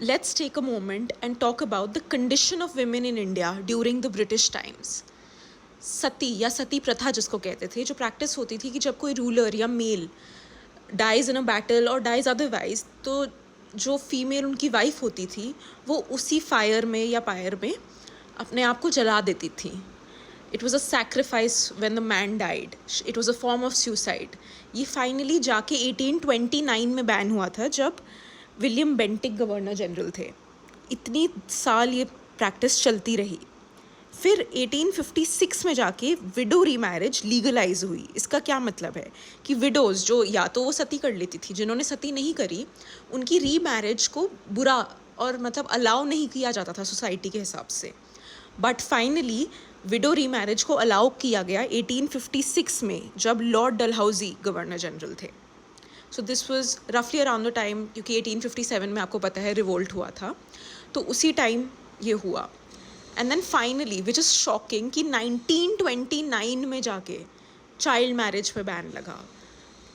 let's take a moment and talk about the condition of women in India during the British times. सती या सती प्रथा जिसको कहते थे, जो प्रैक्टिस होती थी कि जब कोई रूलर या male dies in a battle और डाइज अदरवाइज, तो जो फीमेल उनकी वाइफ होती थी वो उसी फायर में या पायर में अपने आप को जला देती थी. It was a sacrifice when the man died. It was a form of suicide. ये फाइनली जाके 1829 में बैन हुआ था, जब विलियम बेंटिक गवर्नर जनरल थे. इतनी साल ये प्रैक्टिस चलती रही. फिर 1856 में जाके विडो रीमैरिज लीगलाइज हुई. इसका क्या मतलब है कि विडोज़ जो या तो वो सती कर लेती थी, जिन्होंने सती नहीं करी उनकी रीमैरिज को बुरा और मतलब अलाउ नहीं किया जाता था सोसाइटी के हिसाब से. बट फाइनली विडो रीमैरिज को अलाउ किया गया 1856 में, जब लॉर्ड डलहौजी गवर्नर जनरल थे. सो दिस वाज रफली अराउंड द टाइम, क्योंकि 1857 में आपको पता है रिवोल्ट हुआ था, तो उसी टाइम ये हुआ. And then finally, which is shocking, कि 1929 में जाके चाइल्ड मैरिज पे बैन लगा.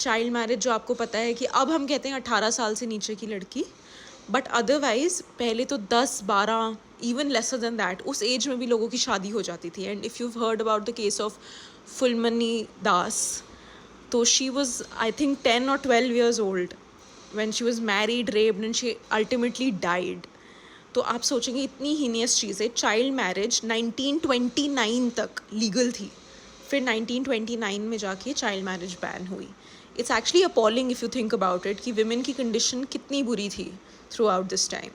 चाइल्ड मैरिज जो आपको पता है कि अब हम कहते हैं 18 साल से नीचे की लड़की, बट अदरवाइज पहले तो 10-12, इवन लेसर देन दैट, उस एज में भी लोगों की शादी हो जाती थी. And if you heard about the case of Phulmoni Das, तो she was I think 10 or 12 years old when she was married, raped and she ultimately died. तो आप सोचेंगे इतनी हीनियस चीज़ है. चाइल्ड मैरिज 1929 तक लीगल थी, फिर 1929 में जाके चाइल्ड मैरिज बैन हुई. It's actually appalling if you think about it कि विमेन की कंडीशन कितनी बुरी थी थ्रू आउट दिस टाइम.